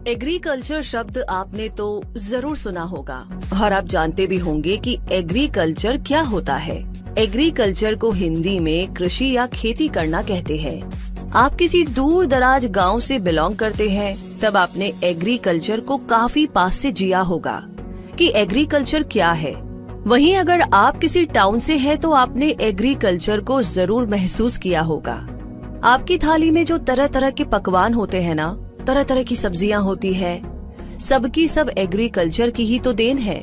Agriculture शब्द आपने तो जरूर सुना होगा और आप जानते भी होंगे कि एग्रीकल्चर क्या होता है। एग्रीकल्चर को हिंदी में कृषि या खेती करना कहते हैं। आप किसी दूर दराज गाँव से बिलोंग करते हैं तब आपने एग्रीकल्चर को काफी पास से जिया होगा कि एग्रीकल्चर क्या है। वहीं अगर आप किसी टाउन से हैं तो आपने एग्रीकल्चर को जरूर महसूस किया होगा। आपकी थाली में जो तरह तरह के पकवान होते हैं ना, तरह तरह की सब्जियां होती है, सबकी सब एग्रीकल्चर की ही तो देन है।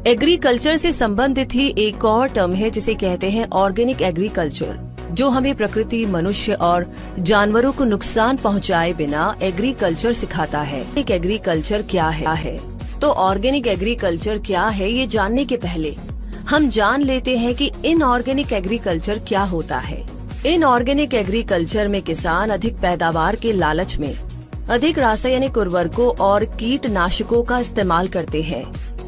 एग्रीकल्चर से संबंधित ही एक और टर्म है जिसे कहते हैं ऑर्गेनिक एग्रीकल्चर, जो हमें प्रकृति, मनुष्य और जानवरों को नुकसान पहुंचाए बिना एग्रीकल्चर सिखाता है। एक एग्रीकल्चर क्या है? तो ऑर्गेनिक एग्रीकल्चर क्या है ये जानने के पहले हम जान लेते हैं कि इनऑर्गेनिक एग्रीकल्चर क्या होता है। इनऑर्गेनिक एग्रीकल्चर में किसान अधिक पैदावार के लालच में अधिक रासायनिक उर्वरकों और कीटनाशकों का इस्तेमाल करते हैं,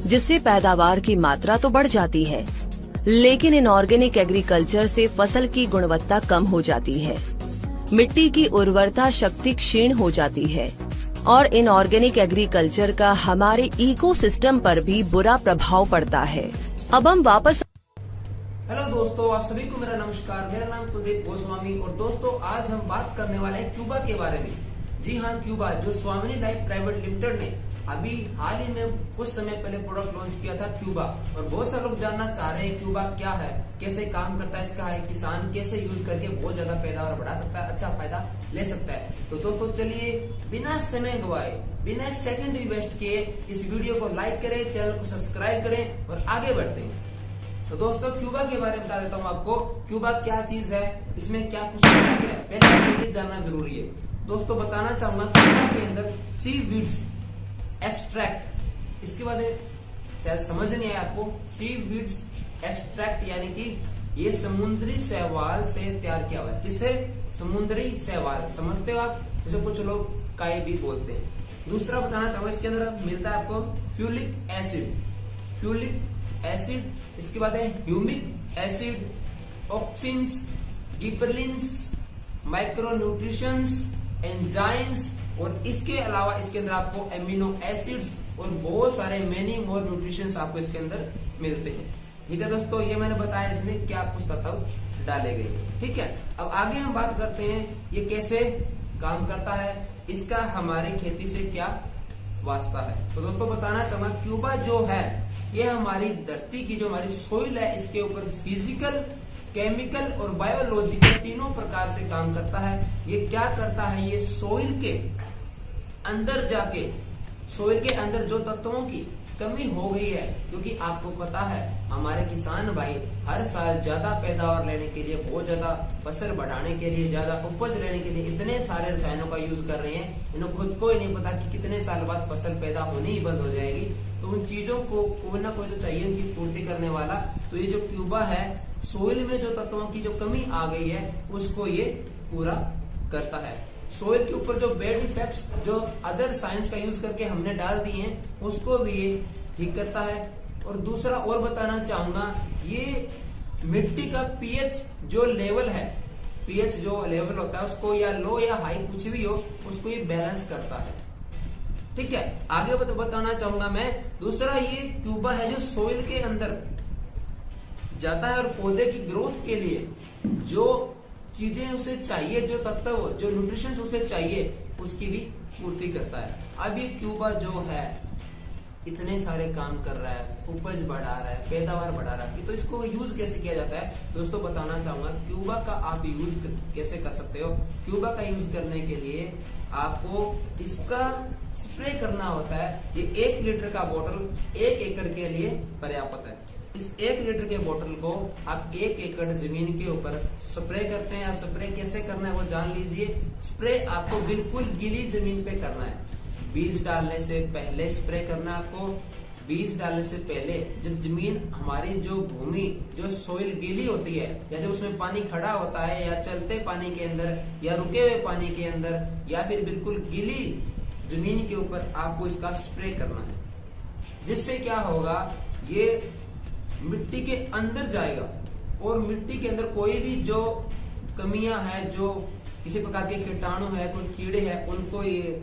जिससे पैदावार की मात्रा तो बढ़ जाती है, लेकिन इनऑर्गेनिक एग्रीकल्चर से फसल की गुणवत्ता कम हो जाती है, मिट्टी की उर्वरता शक्ति क्षीण हो जाती है और इनऑर्गेनिक एग्रीकल्चर का हमारे इकोसिस्टम पर भी बुरा प्रभाव पड़ता है। अब हम वापस हेलो दोस्तों, आप सभी को मेरा नमस्कार। मेरा नाम कुलदीप गोस्वामी और दोस्तों आज हम बात करने वाले हैं क्यूबा के बारे में। जी हाँ, क्यूबा जो स्वामिनी लाइफ प्राइवेट लिमिटेड ने अभी हाल ही में कुछ समय पहले प्रोडक्ट लॉन्च किया था क्यूबा, और बहुत सारे लोग जानना चाह रहे हैं क्यूबा क्या है, कैसे काम करता है, इसका है किसान कैसे यूज करके बहुत ज्यादा पैदावार बढ़ा सकता है, अच्छा फायदा ले सकता है। तो दोस्तों चलिए बिना समय गवाए, बिना एक सेकंड भी वेस्ट किए इस वीडियो को लाइक करें, चैनल को सब्सक्राइब करें और आगे बढ़ते हैं। तो दोस्तों क्यूबा के बारे में बता देता हूँ आपको। क्यूबा क्या चीज है, इसमें क्या कुछ है, पहले ये जानना जरूरी है। दोस्तों बताना चाहूंगा क्यूबा के अंदर सी वीड्स एक्सट्रैक्ट, इसके बाद शायद समझ नहीं आया आपको, सी वीड्स एक्सट्रैक्ट यानी कि ये समुद्री शैवाल से तैयार किया हुआ है। जिसे समुद्री शैवाल समझते हो आप, जिसे कुछ लोग काई भी बोलते हैं। दूसरा बताना चाहूंगा इसके अंदर मिलता है आपको फ्यूलिक एसिड, इसके बाद है humic acid, auxins, गिबरलिन्स, micro nutritions, enzymes और इसके अलावा इसके अंदर आपको एमिनो एसिड्स और बहुत सारे मेनी मोर न्यूट्रिशंस आपको इसके अंदर मिलते हैं। ठीक है दोस्तों, ये मैंने बताया इसमें क्या कुछ तत्व डाले गए। ठीक है, अब आगे हम बात करते हैं ये कैसे काम करता है, इसका हमारे खेती से क्या वास्ता है। तो दोस्तों बताना चाहूंगा क्यूबा जो है ये हमारी धरती की जो हमारी सोइल है इसके ऊपर फिजिकल, केमिकल और बायोलॉजिकल तीनों प्रकार से काम करता है। ये क्या करता है, ये सोइल के अंदर जाके, सोइल के अंदर जो तत्वों की कमी हो गई है, क्योंकि आपको पता है हमारे किसान भाई हर साल ज्यादा पैदावार लेने के लिए, बहुत ज्यादा फसल बढ़ाने के लिए, ज्यादा उपज लेने के लिए इतने सारे रसायनों का यूज कर रहे हैं, इन्हें खुद को ही नहीं पता कि कितने साल बाद फसल पैदा होनी ही बंद हो जाएगी। तो उन चीजों को कोई ना कोई तो चाहिए उनकी पूर्ति करने वाला। तो ये जो क्यूबा है, सोइल में जो तत्वों की जो कमी आ गई है उसको ये पूरा करता है। सोइल के ऊपर जो बैड इफेक्ट्स जो अदर साइंस का यूज करके हमने डाल दिए हैं उसको भी ये ठीक करता है। और दूसरा और बताना चाहूंगा, ये मिट्टी का पीएच जो लेवल है, पीएच जो लेवल होता है उसको या लो या हाई कुछ भी हो उसको ये बैलेंस करता है। ठीक है, आगे बताना चाहूंगा मैं। दूसरा ये क्यूबा है जो सोइल के अंदर जाता है और पौधे की ग्रोथ के लिए जो चीजें उसे चाहिए, जो तत्व, जो न्यूट्रिशन उसे चाहिए उसकी भी पूर्ति करता है। अब ये क्यूबा जो है इतने सारे काम कर रहा है, उपज बढ़ा रहा है, पैदावार बढ़ा रहा है, तो इसको यूज कैसे किया जाता है दोस्तों बताना चाहूंगा। क्यूबा का आप यूज कैसे कर सकते हो। क्यूबा का यूज करने के लिए आपको इसका स्प्रे करना होता है। ये 1 लीटर का बोतल 1 एकड़ के लिए पर्याप्त है। इस 1 लीटर के बोतल को आप 1 एकड़ जमीन के ऊपर स्प्रे करते हैं। आप स्प्रे कैसे करना है वो जान लीजिए। स्प्रे आपको बिल्कुल गीली जमीन पे करना है। बीज डालने से पहले स्प्रे करना है आपको। बीज डालने से पहले जब जमीन हमारी जो भूमि, जो सोइल गीली होती है, या जब उसमें पानी खड़ा होता है, या चलते पानी के अंदर, या रुके हुए पानी के अंदर, या फिर बिल्कुल गीली जमीन के ऊपर आपको इसका स्प्रे करना है। जिससे क्या होगा, ये मिट्टी के अंदर जाएगा और मिट्टी के अंदर कोई भी जो कमियां हैं, जो किसी प्रकार के कीटाणु है, कोई कीड़े हैं, उनको ये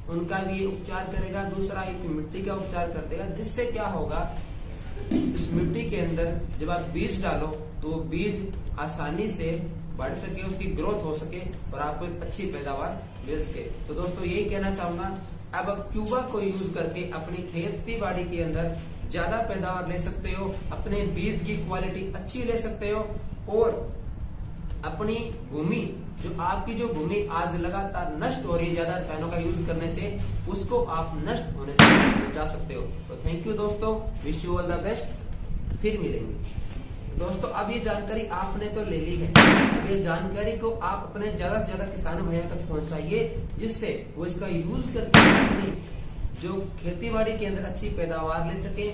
उनका भी ये उपचार करेगा। दूसरा एक मिट्टी का उपचार कर देगा, जिससे क्या होगा, इस मिट्टी के अंदर जब आप बीज डालो तो वो बीज आसानी से बढ़ सके, उसकी ग्रोथ हो सके और आपको एक अच्छी पैदावार मिल सके। तो दोस्तों यही कहना चाहूंगा, अब आप क्यूबा को यूज करके अपनी खेती बाड़ी के अंदर ज्यादा पैदावार ले सकते हो, अपने बीज की क्वालिटी अच्छी ले सकते हो और अपनी भूमि, जो आपकी जो भूमि आज लगातार नष्ट हो रही है ज्यादा रसायनों का यूज करने से, उसको आप नष्ट होने से बचा सकते हो। तो थैंक यू दोस्तों, wish you all the best, फिर मिलेंगे। दोस्तों अब ये जानकारी आपने तो ले ली है, अब ये जानकारी को आप अपने ज्यादा से ज्यादा किसानों भैया तक पहुंचाइए, जिससे वो इसका यूज करके अपनी जो खेती बाड़ी के अंदर अच्छी पैदावार ले सके।